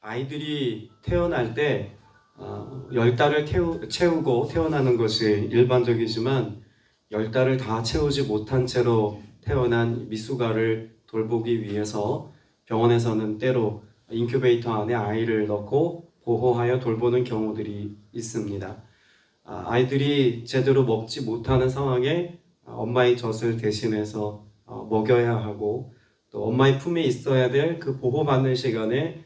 아이들이 태어날 때 10달을 채우고 태어나는 것이 일반적이지만 10달을 다 채우지 못한 채로 태어난 미숙아를 돌보기 위해서 병원에서는 때로 인큐베이터 안에 아이를 넣고 보호하여 돌보는 경우들이 있습니다. 아이들이 제대로 먹지 못하는 상황에 엄마의 젖을 대신해서 먹여야 하고, 또 엄마의 품에 있어야 될 그 보호받는 시간에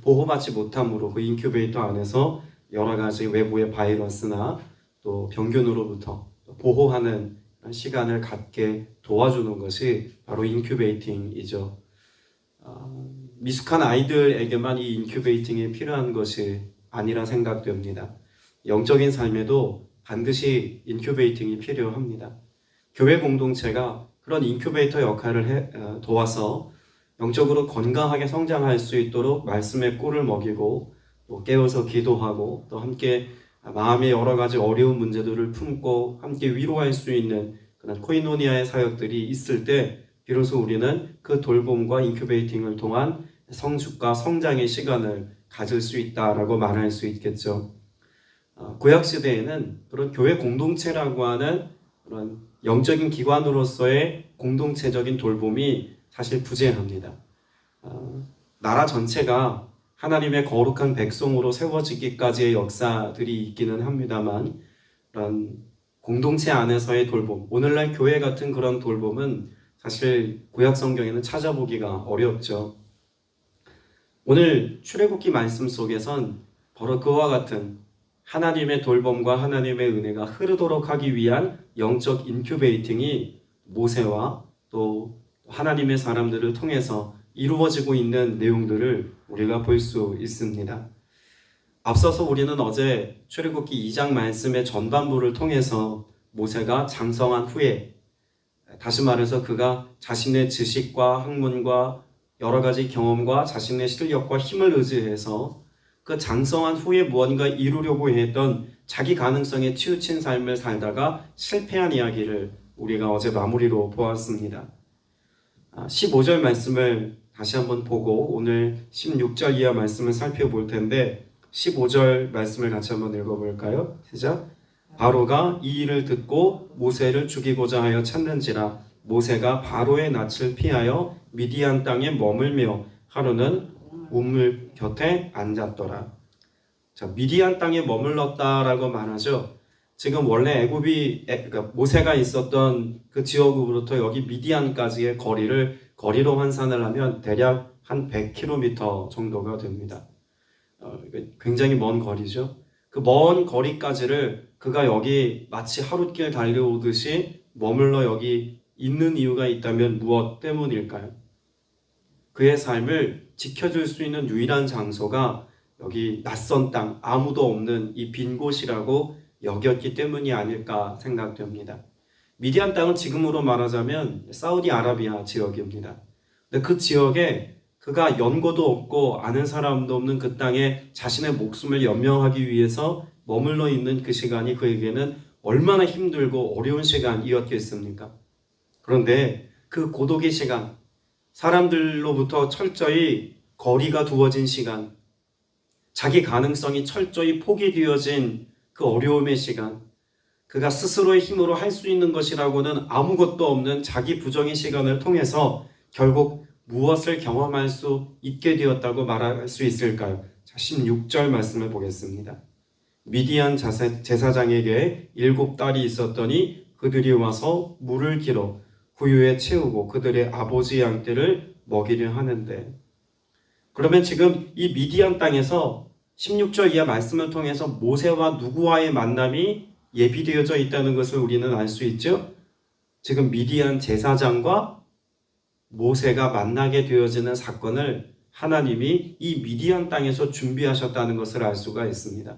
보호받지 못함으로 그 인큐베이터 안에서 여러 가지 외부의 바이러스나 또 병균으로부터 보호하는 시간을 갖게 도와주는 것이 바로 인큐베이팅이죠. 미숙한 아이들에게만 이 인큐베이팅이 필요한 것이 아니라 생각됩니다. 영적인 삶에도 반드시 인큐베이팅이 필요합니다. 교회 공동체가 그런 인큐베이터 역할을 도와서 영적으로 건강하게 성장할 수 있도록 말씀의 꿀을 먹이고, 또 깨어서 기도하고, 또 함께 마음의 여러 가지 어려운 문제들을 품고 함께 위로할 수 있는 그런 코이노니아의 사역들이 있을 때 비로소 우리는 그 돌봄과 인큐베이팅을 통한 성숙과 성장의 시간을 가질 수 있다라고 말할 수 있겠죠. 구약시대에는 그런 교회 공동체라고 하는 그런 영적인 기관으로서의 공동체적인 돌봄이 사실 부재합니다. 나라 전체가 하나님의 거룩한 백성으로 세워지기까지의 역사들이 있기는 합니다만, 그런 공동체 안에서의 돌봄, 오늘날 교회 같은 그런 돌봄은 사실 구약 성경에는 찾아보기가 어렵죠. 오늘 출애굽기 말씀 속에선 바로 그와 같은 하나님의 돌봄과 하나님의 은혜가 흐르도록 하기 위한 영적 인큐베이팅이 모세와 또 하나님의 사람들을 통해서 이루어지고 있는 내용들을 우리가 볼 수 있습니다. 앞서서 우리는 어제 출애굽기 2장 말씀의 전반부를 통해서 모세가 장성한 후에, 다시 말해서 그가 자신의 지식과 학문과 여러 가지 경험과 자신의 실력과 힘을 의지해서 그 장성한 후에 무언가 이루려고 했던 자기 가능성에 치우친 삶을 살다가 실패한 이야기를 우리가 어제 마무리로 보았습니다. 15절 말씀을 다시 한번 보고 오늘 16절 이하 말씀을 살펴볼 텐데, 15절 말씀을 같이 한번 읽어볼까요? 시작. 바로가 이 일을 듣고 모세를 죽이고자 하여 찾는지라 모세가 바로의 낯을 피하여 미디안 땅에 머물며 하루는 우물 곁에 앉았더라. 자, 미디안 땅에 머물렀다라고 말하죠. 지금 원래 그러니까 모세가 있었던 그 지역으로부터 여기 미디안까지의 거리로 환산을 하면 대략 한 100km 정도가 됩니다. 굉장히 먼 거리죠. 그 먼 거리까지를 그가 여기 마치 하룻길 달려오듯이 머물러 여기 있는 이유가 있다면 무엇 때문일까요? 그의 삶을 지켜줄 수 있는 유일한 장소가 여기 낯선 땅, 아무도 없는 이 빈 곳이라고 여겼기 때문이 아닐까 생각됩니다. 미디안 땅은 지금으로 말하자면 사우디아라비아 지역입니다. 근데 그 지역에 그가 연고도 없고 아는 사람도 없는 그 땅에 자신의 목숨을 연명하기 위해서 머물러 있는 그 시간이 그에게는 얼마나 힘들고 어려운 시간이었겠습니까? 그런데 그 고독의 시간, 사람들로부터 철저히 거리가 두어진 시간, 자기 가능성이 철저히 포기되어진 그 어려움의 시간, 그가 스스로의 힘으로 할 수 있는 것이라고는 아무것도 없는 자기 부정의 시간을 통해서 결국 무엇을 경험할 수 있게 되었다고 말할 수 있을까요? 자, 16절 말씀을 보겠습니다. 미디안 제사장에게 7딸이 있었더니 그들이 와서 물을 길어 구유에 채우고 그들의 아버지 양떼를 먹이려 하는데, 그러면 지금 이 미디안 땅에서 16절 이하 말씀을 통해서 모세와 누구와의 만남이 예비되어져 있다는 것을 우리는 알 수 있죠. 지금 미디안 제사장과 모세가 만나게 되어지는 사건을 하나님이 이 미디안 땅에서 준비하셨다는 것을 알 수가 있습니다.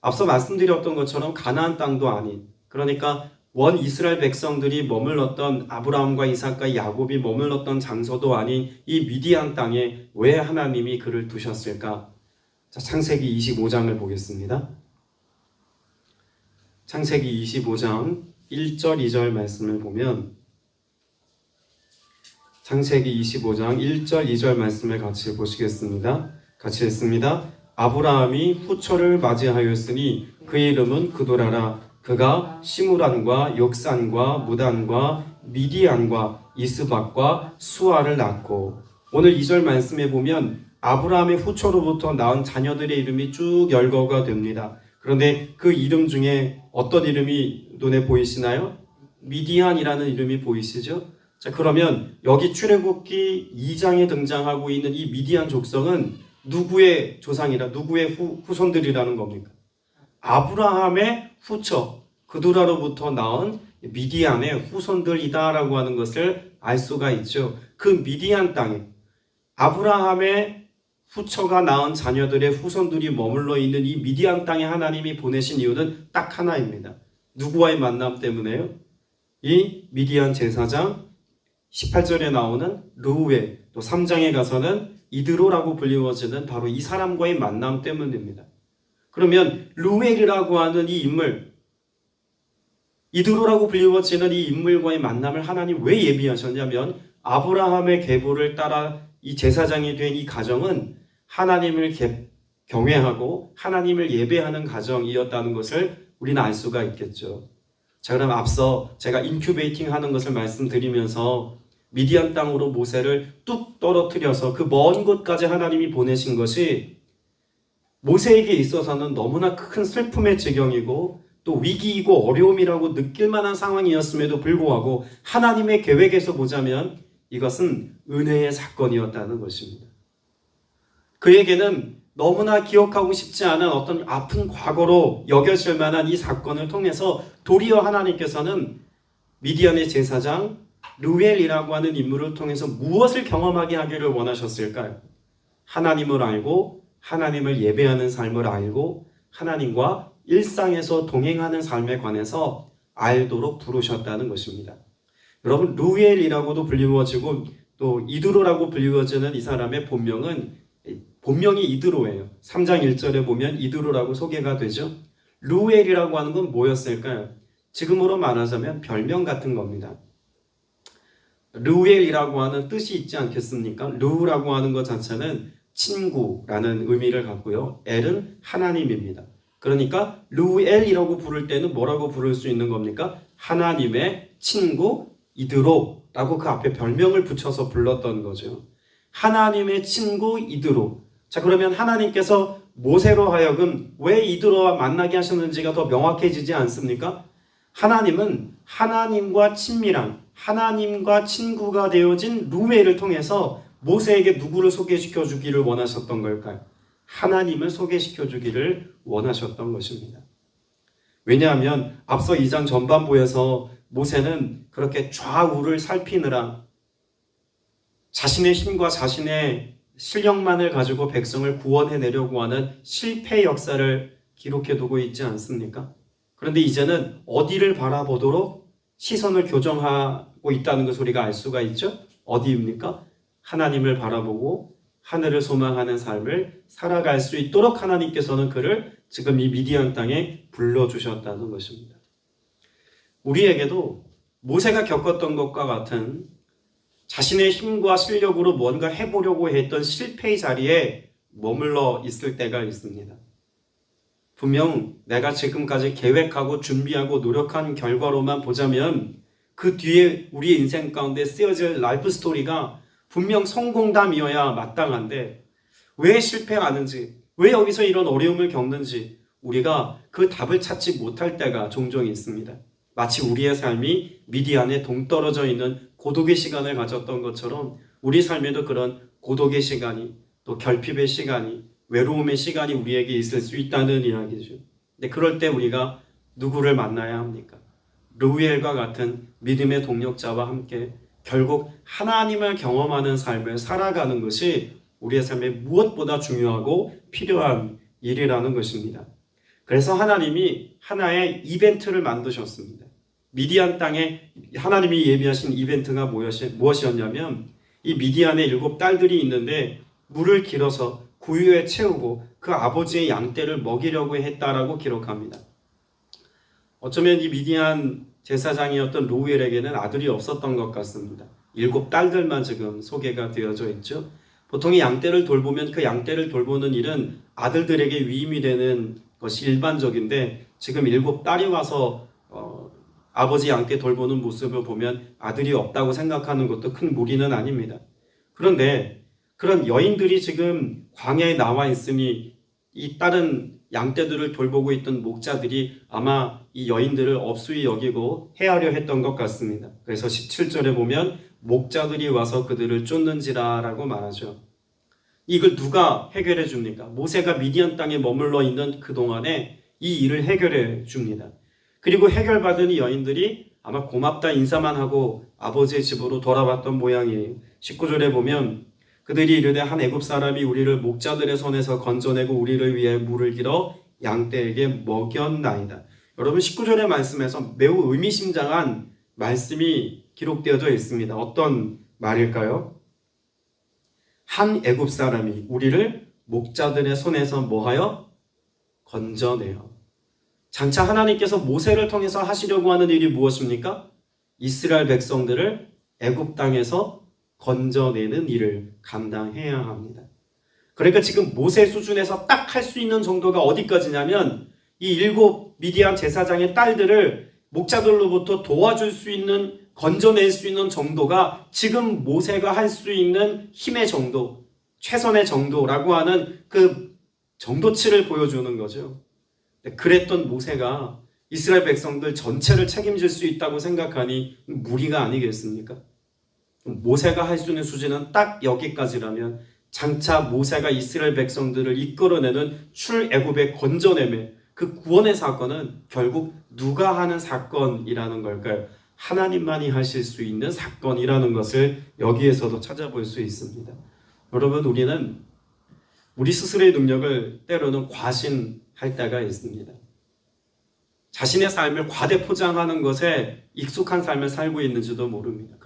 앞서 말씀드렸던 것처럼 가나안 땅도 아닌, 그러니까 원 이스라엘 백성들이 머물렀던 아브라함과 이삭과 야곱이 머물렀던 장소도 아닌 이 미디안 땅에 왜 하나님이 그를 두셨을까? 자, 창세기 25장을 보겠습니다. 창세기 25장 1절 2절 말씀을 보면, 창세기 25장 1절 2절 말씀을 같이 보시겠습니다. 같이 했습니다. 아브라함이 후처를 맞이하였으니 그의 이름은 그도라라. 그가 시므란과 욕산과 무단과 미디안과 이스박과 수아를 낳고. 오늘 2절 말씀에 보면 아브라함의 후처로부터 낳은 자녀들의 이름이 쭉 열거가 됩니다. 그런데 그 이름 중에 어떤 이름이 눈에 보이시나요? 미디안이라는 이름이 보이시죠? 자, 그러면 여기 출애굽기 2장에 등장하고 있는 이 미디안 족성은 누구의 조상이라, 누구의 후손들이라는 겁니까? 아브라함의 후처, 그두라로부터 나온 미디안의 후손들이다라고 하는 것을 알 수가 있죠. 그 미디안 땅에 아브라함의 후처가 낳은 자녀들의 후손들이 머물러 있는 이 미디안 땅에 하나님이 보내신 이유는 딱 하나입니다. 누구와의 만남 때문에요? 이 미디안 제사장 18절에 나오는 르우엘, 또 3장에 가서는 이드로라고 불리워지는 바로 이 사람과의 만남 때문입니다. 그러면 르우엘이라고 하는 이 인물, 이드로라고 불리워지는 이 인물과의 만남을 하나님 왜 예비하셨냐면 아브라함의 계보를 따라 이 제사장이 된 이 가정은 하나님을 경외하고 하나님을 예배하는 가정이었다는 것을 우리는 알 수가 있겠죠. 자, 그럼 앞서 제가 인큐베이팅 하는 것을 말씀드리면서 미디안 땅으로 모세를 뚝 떨어뜨려서 그 먼 곳까지 하나님이 보내신 것이 모세에게 있어서는 너무나 큰 슬픔의 지경이고 또 위기이고 어려움이라고 느낄 만한 상황이었음에도 불구하고 하나님의 계획에서 보자면 이것은 은혜의 사건이었다는 것입니다. 그에게는 너무나 기억하고 싶지 않은 어떤 아픈 과거로 여겨질 만한 이 사건을 통해서 도리어 하나님께서는 미디안의 제사장 르우엘이라고 하는 인물을 통해서 무엇을 경험하게 하기를 원하셨을까요? 하나님을 알고 하나님을 예배하는 삶을 알고 하나님과 일상에서 동행하는 삶에 관해서 알도록 부르셨다는 것입니다. 여러분, 르우엘이라고도 불리워지고 또 이드로라고 불리워지는 이 사람의 본명이 이드로예요. 3장 1절에 보면 이드로라고 소개가 되죠. 르우엘이라고 하는 건 뭐였을까요? 지금으로 말하자면 별명 같은 겁니다. 르우엘이라고 하는 뜻이 있지 않겠습니까? 르우라고 하는 것 자체는 친구라는 의미를 갖고요. 엘은 하나님입니다. 그러니까 르우엘이라고 부를 때는 뭐라고 부를 수 있는 겁니까? 하나님의 친구 이드로라고 그 앞에 별명을 붙여서 불렀던 거죠. 하나님의 친구 이드로. 자, 그러면 하나님께서 모세로 하여금 왜 이드로와 만나게 하셨는지가 더 명확해지지 않습니까? 하나님은 하나님과 친밀한, 하나님과 친구가 되어진 르우엘을 통해서 모세에게 누구를 소개시켜 주기를 원하셨던 걸까요? 하나님을 소개시켜 주기를 원하셨던 것입니다. 왜냐하면 앞서 2장 전반부에서 모세는 그렇게 좌우를 살피느라 자신의 힘과 자신의 실력만을 가지고 백성을 구원해내려고 하는 실패 역사를 기록해 두고 있지 않습니까? 그런데 이제는 어디를 바라보도록 시선을 교정하고 있다는 것을 우리가 알 수가 있죠? 어디입니까? 하나님을 바라보고 하늘을 소망하는 삶을 살아갈 수 있도록 하나님께서는 그를 지금 이 미디안 땅에 불러주셨다는 것입니다. 우리에게도 모세가 겪었던 것과 같은 자신의 힘과 실력으로 뭔가 해보려고 했던 실패의 자리에 머물러 있을 때가 있습니다. 분명 내가 지금까지 계획하고 준비하고 노력한 결과로만 보자면 그 뒤에 우리의 인생 가운데 쓰여질 라이프 스토리가 분명 성공담이어야 마땅한데 왜 실패하는지, 왜 여기서 이런 어려움을 겪는지 우리가 그 답을 찾지 못할 때가 종종 있습니다. 마치 우리의 삶이 미디안에 동떨어져 있는 고독의 시간을 가졌던 것처럼 우리 삶에도 그런 고독의 시간이, 또 결핍의 시간이, 외로움의 시간이 우리에게 있을 수 있다는 이야기죠. 근데 그럴 때 우리가 누구를 만나야 합니까? 르우엘과 같은 믿음의 동력자와 함께 결국 하나님을 경험하는 삶을 살아가는 것이 우리의 삶에 무엇보다 중요하고 필요한 일이라는 것입니다. 그래서 하나님이 하나의 이벤트를 만드셨습니다. 미디안 땅에 하나님이 예비하신 이벤트가 무엇이었냐면 이 미디안에 7 딸들이 있는데 물을 길어서 구유에 채우고 그 아버지의 양떼를 먹이려고 했다라고 기록합니다. 어쩌면 이 미디안 제사장이었던 르우엘에게는 아들이 없었던 것 같습니다. 7 딸들만 지금 소개가 되어져 있죠. 보통 이 양떼를 돌보면 그 양떼를 돌보는 일은 아들들에게 위임이 되는 것이 일반적인데 지금 7딸이 와서 아버지 양떼 돌보는 모습을 보면 아들이 없다고 생각하는 것도 큰 무리는 아닙니다. 그런데 그런 여인들이 지금 광야에 나와 있으니 이 다른 양떼들을 돌보고 있던 목자들이 아마 이 여인들을 업수히 여기고 해하려 했던 것 같습니다. 그래서 17절에 보면 목자들이 와서 그들을 쫓는지라 라고 말하죠. 이걸 누가 해결해 줍니까? 모세가 미디안 땅에 머물러 있는 그동안에 이 일을 해결해 줍니다. 그리고 해결받은 이 여인들이 아마 고맙다 인사만 하고 아버지의 집으로 돌아왔던 모양이에요. 19절에 보면 그들이 이르되 한 애굽 사람이 우리를 목자들의 손에서 건져내고 우리를 위해 물을 길어 양떼에게 먹였나이다. 여러분 19절의 말씀에서 매우 의미심장한 말씀이 기록되어져 있습니다. 어떤 말일까요? 한 애굽 사람이 우리를 목자들의 손에서 뭐하여? 건져내어. 장차 하나님께서 모세를 통해서 하시려고 하는 일이 무엇입니까? 이스라엘 백성들을 애굽 땅에서 건져내는 일을 감당해야 합니다. 그러니까 지금 모세 수준에서 딱 할 수 있는 정도가 어디까지냐면 이 7 미디안 제사장의 딸들을 목자들로부터 도와줄 수 있는, 건져낼 수 있는 정도가 지금 모세가 할 수 있는 힘의 정도, 최선의 정도라고 하는 그 정도치를 보여주는 거죠. 그랬던 모세가 이스라엘 백성들 전체를 책임질 수 있다고 생각하니 무리가 아니겠습니까? 모세가 할 수 있는 수준은 딱 여기까지라면 장차 모세가 이스라엘 백성들을 이끌어내는 출애굽의 건져냄의 그 구원의 사건은 결국 누가 하는 사건이라는 걸까요? 하나님만이 하실 수 있는 사건이라는 것을 여기에서도 찾아볼 수 있습니다. 여러분, 우리는 우리 스스로의 능력을 때로는 과신할 때가 있습니다. 자신의 삶을 과대 포장하는 것에 익숙한 삶을 살고 있는지도 모릅니다.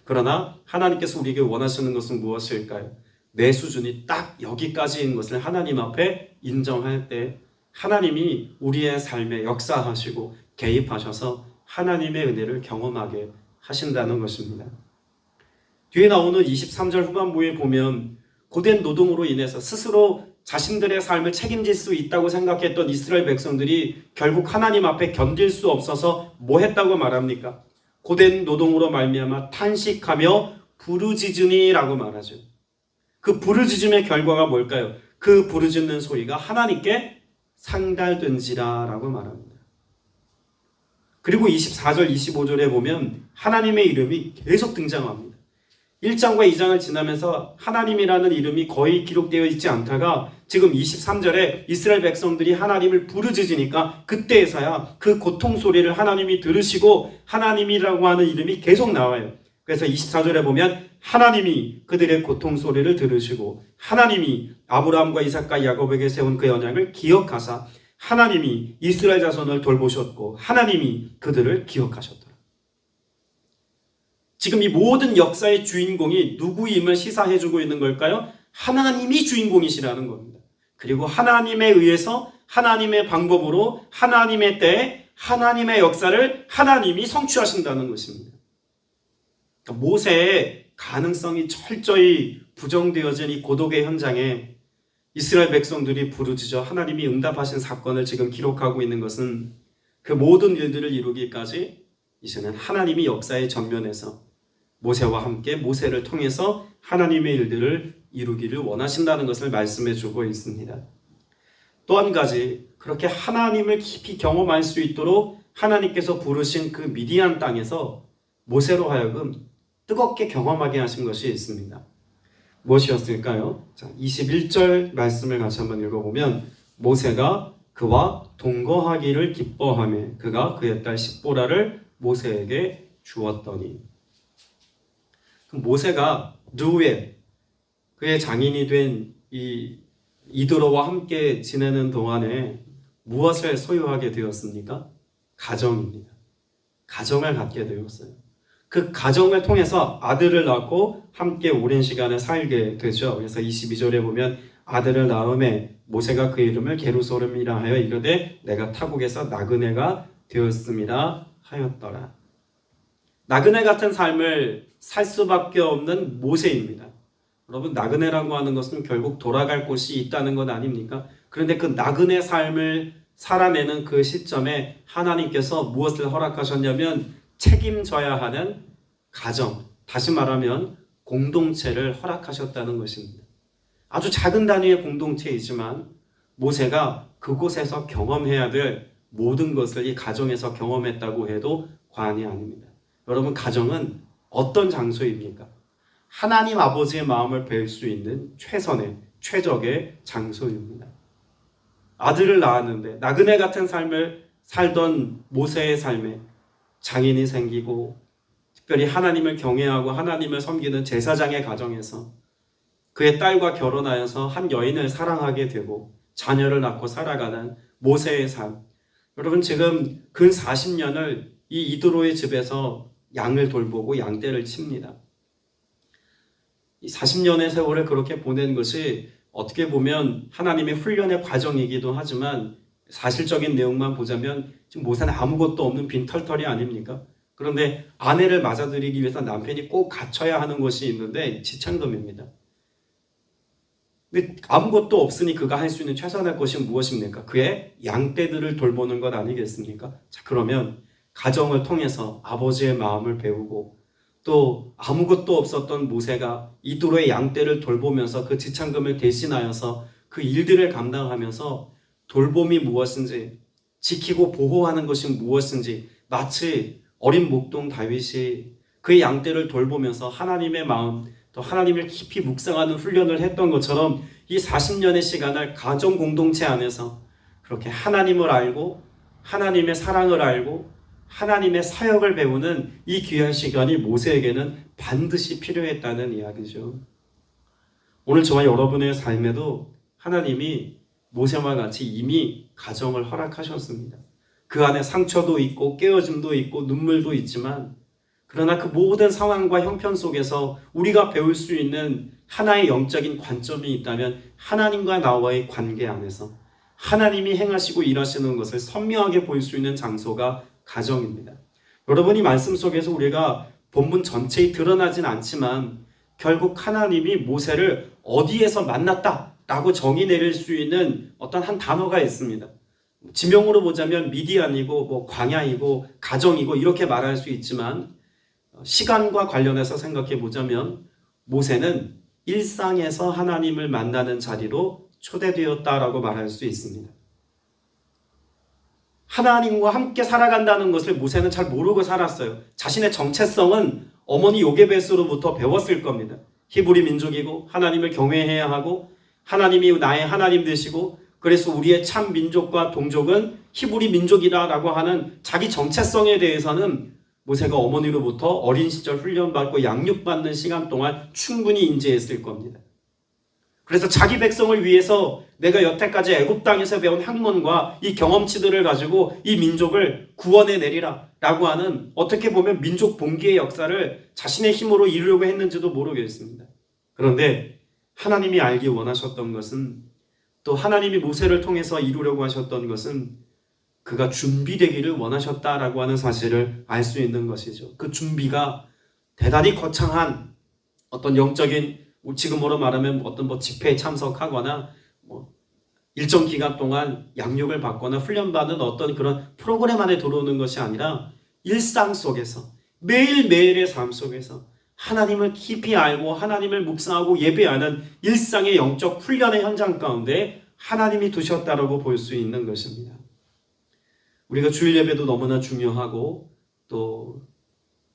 그러나 하나님께서 우리에게 원하시는 것은 무엇일까요? 내 수준이 딱 여기까지인 것을 하나님 앞에 인정할 때 하나님이 우리의 삶에 역사하시고 개입하셔서 하나님의 은혜를 경험하게 하신다는 것입니다. 뒤에 나오는 23절 후반부에 보면 고된 노동으로 인해서 스스로 자신들의 삶을 책임질 수 있다고 생각했던 이스라엘 백성들이 결국 하나님 앞에 견딜 수 없어서 뭐 했다고 말합니까? 고된 노동으로 말미암아 탄식하며 부르짖으니라고 말하죠. 그 부르짖음의 결과가 뭘까요? 그 부르짖는 소리가 하나님께 상달된지라 라고 말합니다. 그리고 24절 25절에 보면 하나님의 이름이 계속 등장합니다. 1장과 2장을 지나면서 하나님이라는 이름이 거의 기록되어 있지 않다가 지금 23절에 이스라엘 백성들이 하나님을 부르짖으니까 그때에서야 그 고통 소리를 하나님이 들으시고 하나님이라고 하는 이름이 계속 나와요. 그래서 24절에 보면 하나님이 그들의 고통 소리를 들으시고 하나님이 아브라함과 이삭과 야곱에게 세운 그 언약을 기억하사 하나님이 이스라엘 자손을 돌보셨고 하나님이 그들을 기억하셨더라. 지금 이 모든 역사의 주인공이 누구임을 시사해주고 있는 걸까요? 하나님이 주인공이시라는 겁니다. 그리고 하나님에 의해서 하나님의 방법으로 하나님의 때에 하나님의 역사를 하나님이 성취하신다는 것입니다. 그러니까 모세의 가능성이 철저히 부정되어진 이 고독의 현장에 이스라엘 백성들이 부르짖어 하나님이 응답하신 사건을 지금 기록하고 있는 것은 그 모든 일들을 이루기까지 이제는 하나님이 역사의 전면에서 모세와 함께 모세를 통해서 하나님의 일들을 이루기를 원하신다는 것을 말씀해 주고 있습니다. 또 한 가지, 그렇게 하나님을 깊이 경험할 수 있도록 하나님께서 부르신 그 미디안 땅에서 모세로 하여금 뜨겁게 경험하게 하신 것이 있습니다. 무엇이었을까요? 자, 21절 말씀을 같이 한번 읽어보면 모세가 그와 동거하기를 기뻐하며 그가 그의 딸 십보라를 모세에게 주었더니. 모세가 누에 그의 장인이 된 이 이드로와 함께 지내는 동안에 무엇을 소유하게 되었습니까? 가정입니다. 가정을 갖게 되었어요. 그 가정을 통해서 아들을 낳고 함께 오랜 시간을 살게 되죠. 그래서 22절에 보면 아들을 낳음에 모세가 그 이름을 게루소름이라 하여 이르되 내가 타국에서 나그네가 되었음이라 하였더라. 나그네 같은 삶을 살 수밖에 없는 모세입니다. 여러분, 나그네라고 하는 것은 결국 돌아갈 곳이 있다는 것 아닙니까? 그런데 그 나그네 삶을 살아내는 그 시점에 하나님께서 무엇을 허락하셨냐면 책임져야 하는 가정, 다시 말하면 공동체를 허락하셨다는 것입니다. 아주 작은 단위의 공동체이지만 모세가 그곳에서 경험해야 될 모든 것을 이 가정에서 경험했다고 해도 과언이 아닙니다. 여러분, 가정은 어떤 장소입니까? 하나님 아버지의 마음을 배울 수 있는 최적의 장소입니다. 아들을 낳았는데 나그네 같은 삶을 살던 모세의 삶에 장인이 생기고 특별히 하나님을 경외하고 하나님을 섬기는 제사장의 가정에서 그의 딸과 결혼하여서 한 여인을 사랑하게 되고 자녀를 낳고 살아가는 모세의 삶. 여러분, 지금 근 40년을 이 이드로의 집에서 양을 돌보고 양떼를 칩니다. 이 40년의 세월을 그렇게 보낸 것이 어떻게 보면 하나님의 훈련의 과정이기도 하지만 사실적인 내용만 보자면 지금 모세는 아무것도 없는 빈털털이 아닙니까? 그런데 아내를 맞아들이기 위해서 남편이 꼭 갖춰야 하는 것이 있는데 지창금입니다. 근데 아무것도 없으니 그가 할 수 있는 최선의 것이 무엇입니까? 그의 양떼들을 돌보는 것 아니겠습니까? 자, 그러면 가정을 통해서 아버지의 마음을 배우고 또 아무것도 없었던 모세가 이도로의 양떼를 돌보면서 그 지창금을 대신하여서 그 일들을 감당하면서 돌봄이 무엇인지 지키고 보호하는 것이 무엇인지 마치 어린 목동 다윗이 그의 양떼를 돌보면서 하나님의 마음 또 하나님을 깊이 묵상하는 훈련을 했던 것처럼 이 40년의 시간을 가정 공동체 안에서 그렇게 하나님을 알고 하나님의 사랑을 알고 하나님의 사역을 배우는 이 귀한 시간이 모세에게는 반드시 필요했다는 이야기죠. 오늘 저와 여러분의 삶에도 하나님이 모세와 같이 이미 가정을 허락하셨습니다. 그 안에 상처도 있고 깨어짐도 있고 눈물도 있지만 그러나 그 모든 상황과 형편 속에서 우리가 배울 수 있는 하나의 영적인 관점이 있다면 하나님과 나와의 관계 안에서 하나님이 행하시고 일하시는 것을 선명하게 볼 수 있는 장소가 가정입니다. 여러분이 말씀 속에서 우리가 본문 전체에 드러나진 않지만 결국 하나님이 모세를 어디에서 만났다라고 정의 내릴 수 있는 어떤 한 단어가 있습니다. 지명으로 보자면 미디안이고 광야이고 가정이고 이렇게 말할 수 있지만 시간과 관련해서 생각해 보자면 모세는 일상에서 하나님을 만나는 자리로 초대되었다라고 말할 수 있습니다. 하나님과 함께 살아간다는 것을 모세는 잘 모르고 살았어요. 자신의 정체성은 어머니 요게벳으로부터 배웠을 겁니다. 히브리 민족이고 하나님을 경외해야 하고 하나님이 나의 하나님 되시고 그래서 우리의 참 민족과 동족은 히브리 민족이다라고 하는 자기 정체성에 대해서는 모세가 어머니로부터 어린 시절 훈련받고 양육받는 시간 동안 충분히 인지했을 겁니다. 그래서 자기 백성을 위해서 내가 여태까지 애굽 땅에서 배운 학문과 이 경험치들을 가지고 이 민족을 구원해 내리라 라고 하는 어떻게 보면 민족 봉기의 역사를 자신의 힘으로 이루려고 했는지도 모르겠습니다. 그런데 하나님이 알기 원하셨던 것은 또 하나님이 모세를 통해서 이루려고 하셨던 것은 그가 준비되기를 원하셨다라고 하는 사실을 알 수 있는 것이죠. 그 준비가 대단히 거창한 어떤 영적인 지금으로 말하면 어떤 집회에 참석하거나 일정 기간 동안 양육을 받거나 훈련받는 어떤 그런 프로그램 안에 들어오는 것이 아니라 일상 속에서 매일매일의 삶 속에서 하나님을 깊이 알고 하나님을 묵상하고 예배하는 일상의 영적 훈련의 현장 가운데 하나님이 두셨다라고 볼 수 있는 것입니다. 우리가 주일 예배도 너무나 중요하고 또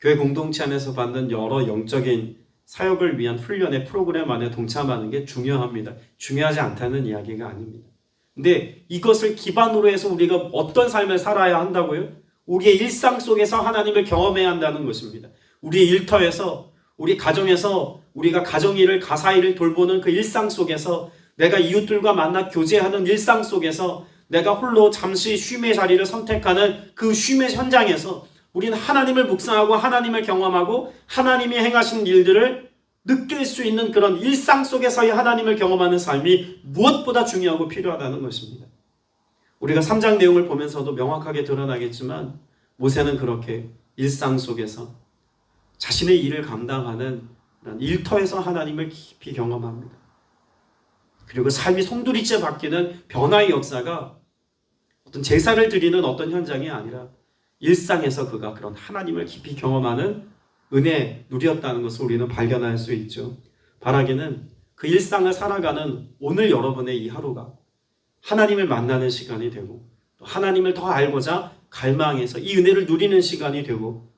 교회 공동체 안에서 받는 여러 영적인 사역을 위한 훈련의 프로그램 안에 동참하는 게 중요합니다. 중요하지 않다는 이야기가 아닙니다. 근데 이것을 기반으로 해서 우리가 어떤 삶을 살아야 한다고요? 우리의 일상 속에서 하나님을 경험해야 한다는 것입니다. 우리의 일터에서 우리 가정에서 우리가 가정일을 가사일을 돌보는 그 일상 속에서 내가 이웃들과 만나 교제하는 일상 속에서 내가 홀로 잠시 쉼의 자리를 선택하는 그 쉼의 현장에서 우리는 하나님을 묵상하고 하나님을 경험하고 하나님이 행하신 일들을 느낄 수 있는 그런 일상 속에서의 하나님을 경험하는 삶이 무엇보다 중요하고 필요하다는 것입니다. 우리가 3장 내용을 보면서도 명확하게 드러나겠지만 모세는 그렇게 일상 속에서 자신의 일을 감당하는 일터에서 하나님을 깊이 경험합니다. 그리고 삶이 송두리째 바뀌는 변화의 역사가 어떤 제사를 드리는 어떤 현장이 아니라 일상에서 그가 그런 하나님을 깊이 경험하는 은혜 누렸다는 것을 우리는 발견할 수 있죠. 바라기는 그 일상을 살아가는 오늘 여러분의 이 하루가 하나님을 만나는 시간이 되고 또 하나님을 더 알고자 갈망해서 이 은혜를 누리는 시간이 되고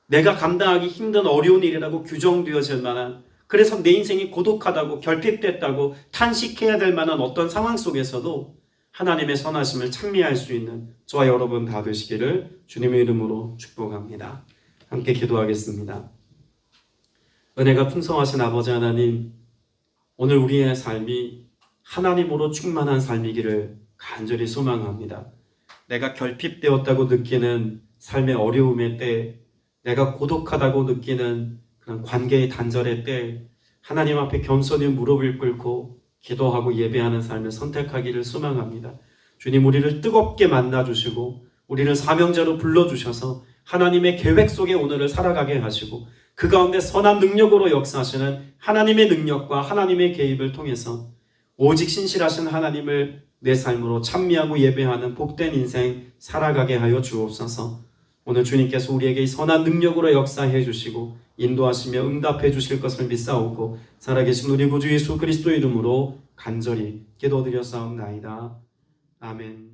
내가 감당하기 힘든 어려운 일이라고 규정되어질 만한 그래서 내 인생이 고독하다고 결핍됐다고 탄식해야 될 만한 어떤 상황 속에서도 하나님의 선하심을 찬미할 수 있는 저와 여러분 다 되시기를 주님의 이름으로 축복합니다. 함께 기도하겠습니다. 은혜가 풍성하신 아버지 하나님, 오늘 우리의 삶이 하나님으로 충만한 삶이기를 간절히 소망합니다. 내가 결핍되었다고 느끼는 삶의 어려움의 때, 내가 고독하다고 느끼는 그런 관계의 단절의 때 하나님 앞에 겸손히 무릎을 꿇고 기도하고 예배하는 삶을 선택하기를 소망합니다. 주님, 우리를 뜨겁게 만나주시고 우리를 사명자로 불러주셔서 하나님의 계획 속에 오늘을 살아가게 하시고 그 가운데 선한 능력으로 역사하시는 하나님의 능력과 하나님의 개입을 통해서 오직 신실하신 하나님을 내 삶으로 찬미하고 예배하는 복된 인생 살아가게 하여 주옵소서. 오늘 주님께서 우리에게 이 선한 능력으로 역사해 주시고 인도하시며 응답해 주실 것을 믿사오고 살아계신 우리 구주 예수 그리스도의 이름으로 간절히 기도드려 싸움나이다. 아멘.